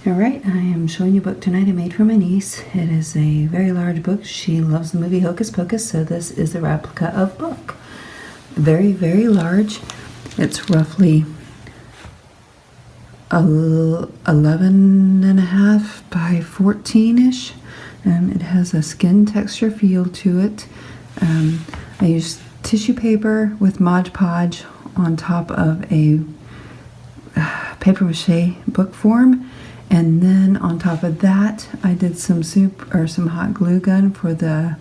Alright, I am showing you a book tonight I made for my niece. It is a very large book. She loves the movie Hocus Pocus, so this is a replica of book. Very, very large. It's roughly 11.5 by 14-ish. It has a skin texture feel to it. I used tissue paper with Mod Podge on top of a paper mache book form. And then on top of that, I did some soup or some hot glue gun for the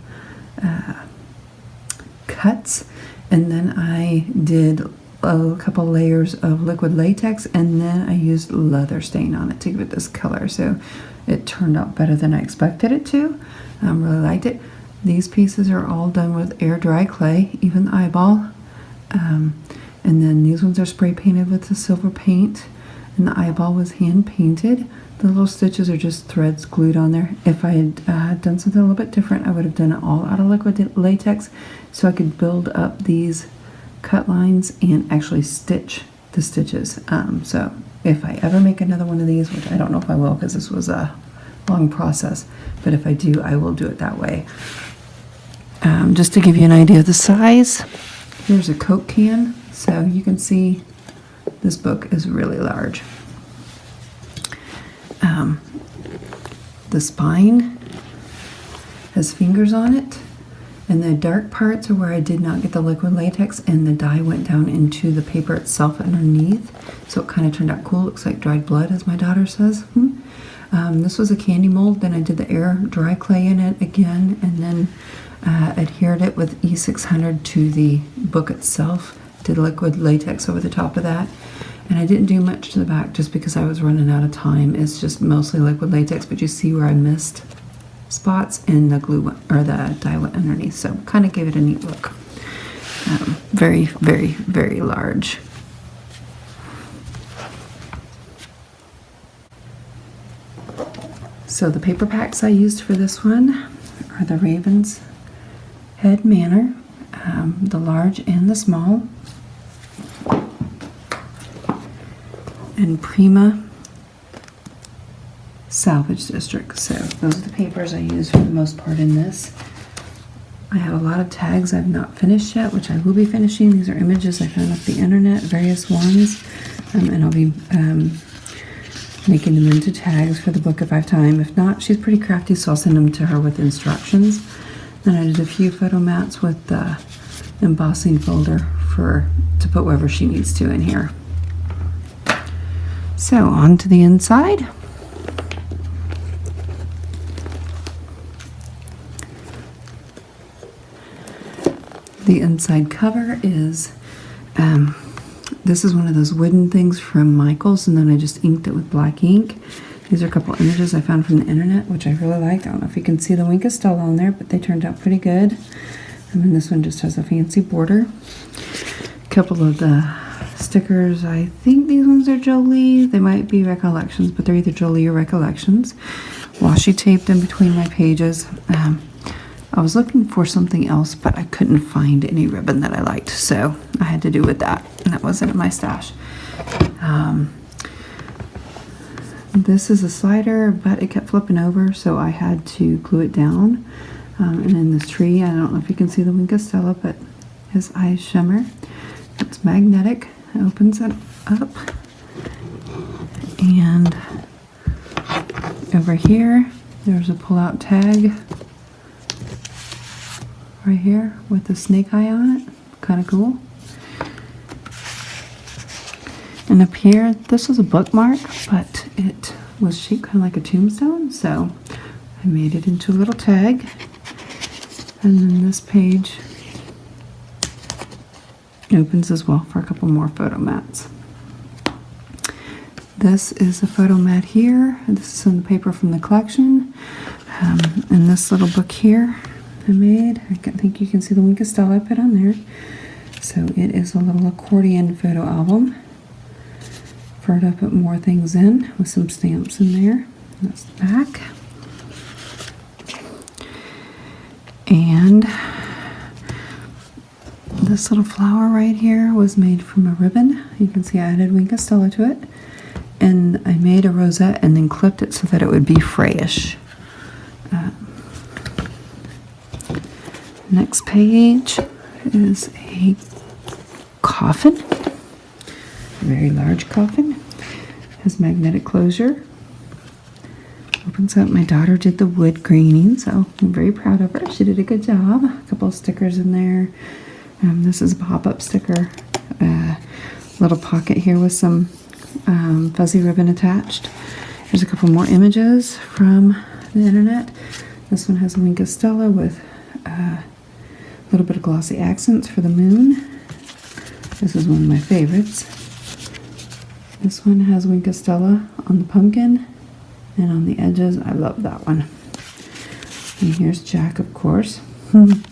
cuts. And then I did a couple layers of liquid latex, and then I used leather stain on it to give it this color. So it turned out better than I expected it to. Really liked it. These pieces are all done with air dry clay, even the eyeball. And then these ones are spray painted with the silver paint. And the eyeball was hand painted. The little stitches are just threads glued on there. If I had done something a little bit different, I would have done it all out of liquid latex so I could build up these cut lines and actually stitch the stitches. So if I ever make another one of these, which I don't know if I will because this was a long process, but if I do, I will do it that way. Just to give you an idea of the size, here's a Coke can. So you can see this book is really large. The spine has fingers on it, and the dark parts are where I did not get the liquid latex, and the dye went down into the paper itself underneath, so it kind of turned out cool. Looks like dried blood, as my daughter says. This was a candy mold. Then I did the air dry clay in it again, and then adhered it with E600 to the book itself. Did liquid latex over the top of that. And I didn't do much to the back just because I was running out of time. It's just mostly liquid latex, but you see where I missed spots, and the glue went, or the dye went underneath. So kind of gave it a neat look. Very, very, very large. So the paper packs I used for this one are the Raven's Head Manor, the large and the small. And Prima Salvage District. So those are the papers I use for the most part in this. I have a lot of tags I've not finished yet, which I will be finishing. These are images I found off the internet, various ones, and I'll be making them into tags for the book if I have time. If not, she's pretty crafty, so I'll send them to her with instructions. Then I did a few photo mats with the embossing folder to put wherever she needs to in here. So on to the inside. The inside cover is, this is one of those wooden things from Michael's, and then I just inked it with black ink. These are a couple images I found from the internet, which I really liked. I don't know if you can see the Wink is still on there, but they turned out pretty good. And then this one just has a fancy border. A couple of the stickers, I think these ones are Jolie. They might be Recollections, but they're either Jolie or Recollections. Washi taped in between my pages. I was looking for something else, but I couldn't find any ribbon that I liked, so I had to do with that, and that wasn't in my stash. This is a slider, but it kept flipping over, so I had to glue it down. And in this tree, I don't know if you can see the Wink of Stella, but his eyes shimmer. It's magnetic. It opens it up, and over here there's a pull-out tag right here with the snake eye on it. Kind of cool. And up here, this was a bookmark, but it was shaped kind of like a tombstone, so I made it into a little tag. And then this page opens as well for a couple more photo mats. This is a photo mat here. This is some paper from the collection. And this little book here I made. I think you can see the Wink of Stella I put on there. So it is a little accordion photo album for her to put more things in with some stamps in there. That's the back. And this little flower right here was made from a ribbon. You can see I added Wink of Stella to it. And I made a rosette and then clipped it so that it would be frayish. Next page is a coffin, a very large coffin. Has magnetic closure. Opens up. My daughter did the wood graining, so I'm very proud of her. She did a good job. A couple of stickers in there. This is a pop-up sticker. Little pocket here with some fuzzy ribbon attached. There's a couple more images from the internet. This one has a Wink of Stella with a little bit of glossy accents for the moon. This is one of my favorites. This one has Wink of Stella on the pumpkin and on the edges. I love that one. And here's Jack, of course. And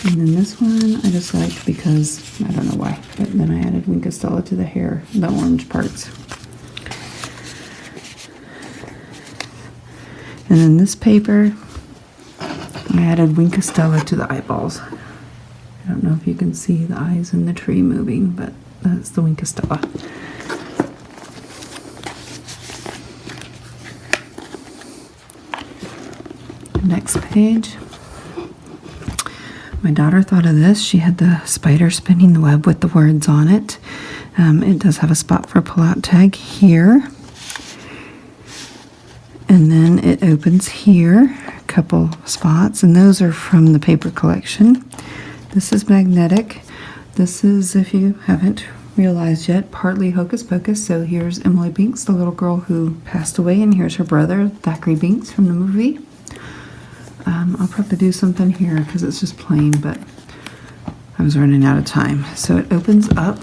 then this one I just liked because, I don't know why, but then I added Wink of Stella to the hair, the orange parts. And then this paper, I added Wink of Stella to the eyeballs. I don't know if you can see the eyes in the tree moving, but that's the Wink of Stella. Next page. My daughter thought of this. She had the spider spinning the web with the words on it. It does have a spot for a pull-out tag here. And then it opens here, a couple spots, and those are from the paper collection. This is magnetic. This is, if you haven't realized yet, partly Hocus Pocus. So here's Emily Binks, the little girl who passed away, and here's her brother, Thackeray Binks from the movie. I'll probably do something here because it's just plain, but I was running out of time. So it opens up,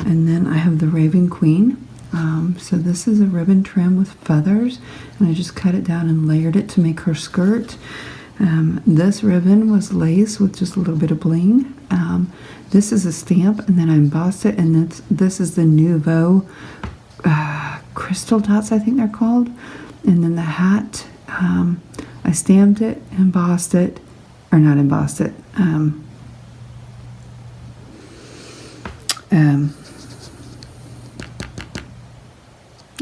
and then I have the Raven Queen. So this is a ribbon trim with feathers, and I just cut it down and layered it to make her skirt. This ribbon was lace with just a little bit of bling. This is a stamp, and then I embossed it, and this is the Nouveau crystal dots, I think they're called. And then the hat, I stamped it, embossed it, or not embossed it.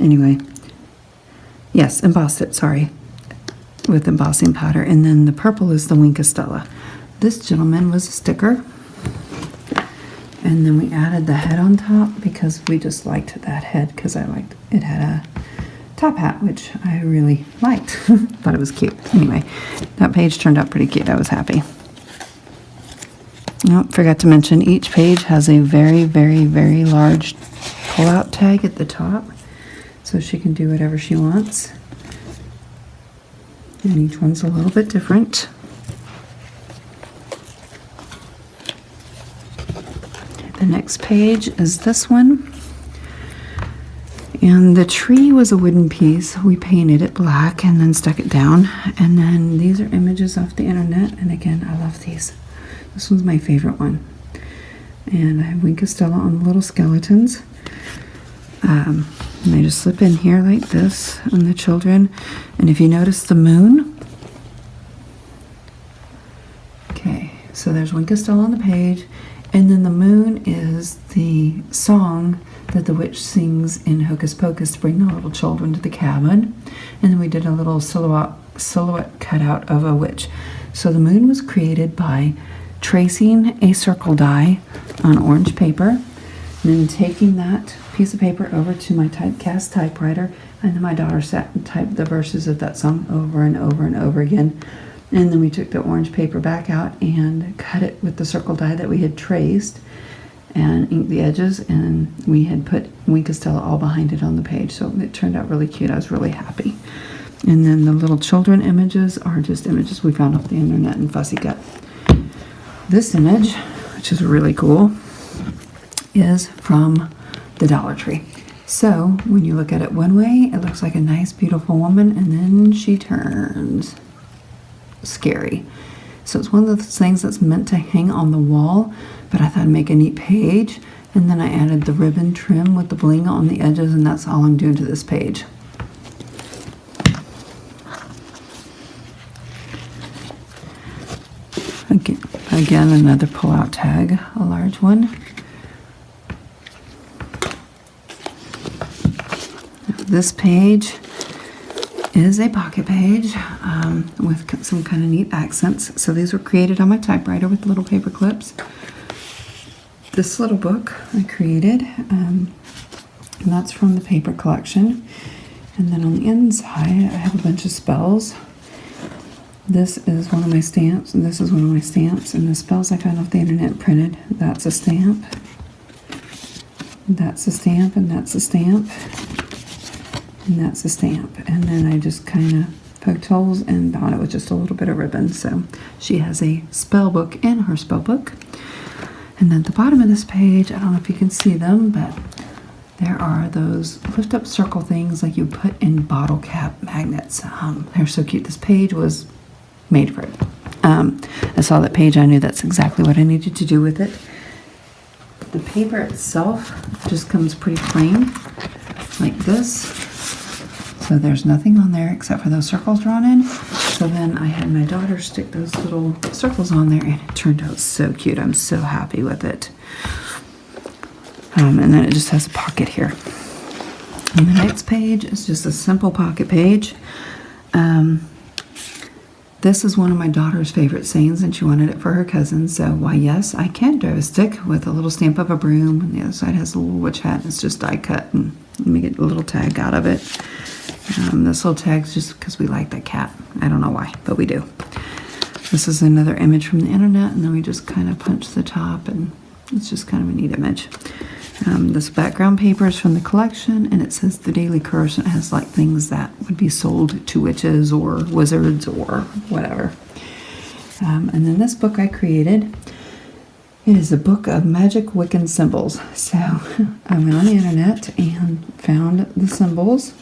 Anyway, yes, embossed it, sorry, with embossing powder. And then the purple is the Wink of Stella. This gentleman was a sticker. And then we added the head on top because we just liked that head because I liked it. Had a top hat, which I really liked. Thought it was cute. Anyway, that page turned out pretty cute. I was happy. Oh, forgot to mention each page has a very, very, very large pull-out tag at the top, so she can do whatever she wants. And each one's a little bit different. The next page is this one. And the tree was a wooden piece. We painted it black and then stuck it down. And then these are images off the internet. And again, I love these. This one's my favorite one. And I have Wink of Stella on the little skeletons. And they just slip in here like this on the children. And if you notice the moon. Okay, so there's Wink of Stella on the page. And then the moon is the song that the witch sings in Hocus Pocus to bring the little children to the cabin. And then we did a little silhouette cutout of a witch. So the moon was created by tracing a circle die on orange paper, and then taking that piece of paper over to my typecast typewriter, and then my daughter sat and typed the verses of that song over and over and over again. And then we took the orange paper back out and cut it with the circle die that we had traced and inked the edges, and we had put Wink of Stella all behind it on the page. So it turned out really cute. I was really happy. And then the little children images are just images we found off the internet and Fussy Cut. This image, which is really cool, is from the Dollar Tree. So when you look at it one way, it looks like a nice, beautiful woman, and then she turns scary. So it's one of those things that's meant to hang on the wall, but I thought I'd make a neat page, and then I added the ribbon trim with the bling on the edges, and that's all I'm doing to this page. Again, another pull-out tag, a large one. this page is a pocket page with some kind of neat accents. So these were created on my typewriter with little paper clips. This little book I created, and that's from the paper collection. And then on the inside, I have a bunch of spells. This is one of my stamps, and this is one of my stamps. And the spells I found off the internet printed. That's a stamp. That's a stamp, and that's a stamp. And that's a stamp. And then I just kind of poked holes and bound it with just a little bit of ribbon. So she has a spell book in her spell book. And then at the bottom of this page, I don't know if you can see them, but there are those lift up circle things like you put in bottle cap magnets. They're so cute. This page was made for it. I saw that page. I knew that's exactly what I needed to do with it. The paper itself just comes pretty plain like this. So there's nothing on there except for those circles drawn in. So then I had my daughter stick those little circles on there, and it turned out so cute. I'm so happy with it. And then it just has a pocket here. And the next page is just a simple pocket page. This is one of my daughter's favorite sayings, and she wanted it for her cousin. So, why, yes, I can draw a stick with a little stamp of a broom. And the other side has a little witch hat. It's just die cut, and let me get a little tag out of it. This little tag's just because we like that cat. I don't know why, but we do. This is another image from the internet, and then we just kind of punch the top, and it's just kind of a neat image. This background paper is from the collection, and it says the Daily Curse, and it has like things that would be sold to witches or wizards or whatever. And then this book I created, it is a book of magic Wiccan symbols. So I went on the internet and found the symbols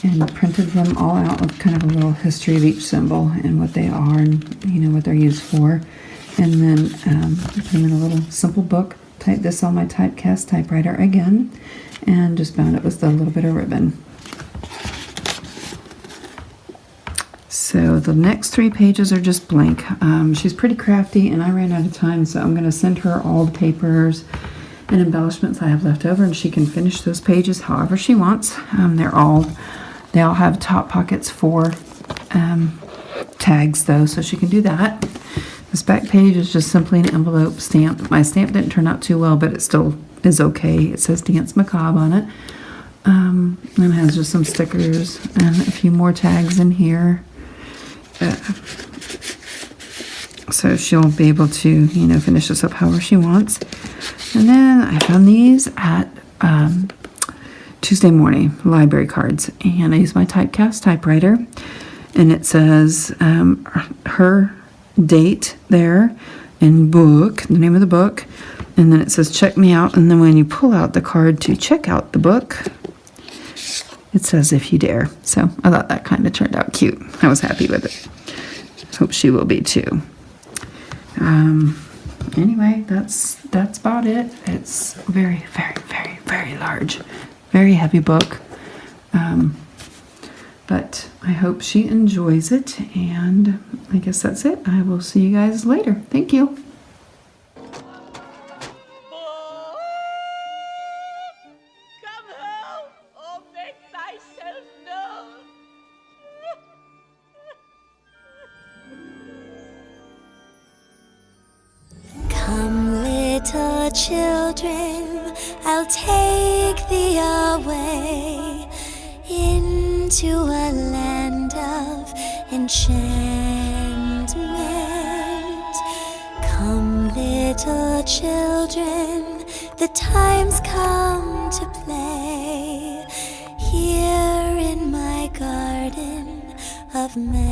and printed them all out with kind of a little history of each symbol and what they are and, you know, what they're used for. And then put them in a little simple book. Typed this on my typecast typewriter again, and just bound it with a little bit of ribbon. So the next 3 pages are just blank. She's pretty crafty, and I ran out of time, so I'm going to send her all the papers and embellishments I have left over, and she can finish those pages however she wants. They all have top pockets for tags though, so she can do that. This back page is just simply an envelope stamp. My stamp didn't turn out too well, but it still is okay. It says Dance Macabre on it. And it has just some stickers and a few more tags in here. So she'll be able to, you know, finish this up however she wants. And then I found these at Tuesday morning, library cards. And I used my typecast typewriter. And it says her date there and book, the name of the book, and then it says check me out, and then when you pull out the card to check out the book, it says if you dare. So I thought that kind of turned out cute. I was happy with it. Hope she will be too. Anyway, that's about it. It's very, very, very, very large, very heavy book. But I hope she enjoys it, and I guess that's it. I will see you guys later. Thank you. Come home, or make thyself known. Come, little children, I'll take thee away into a land of enchantment. Come, little children, the time's come to play here in my garden of magic.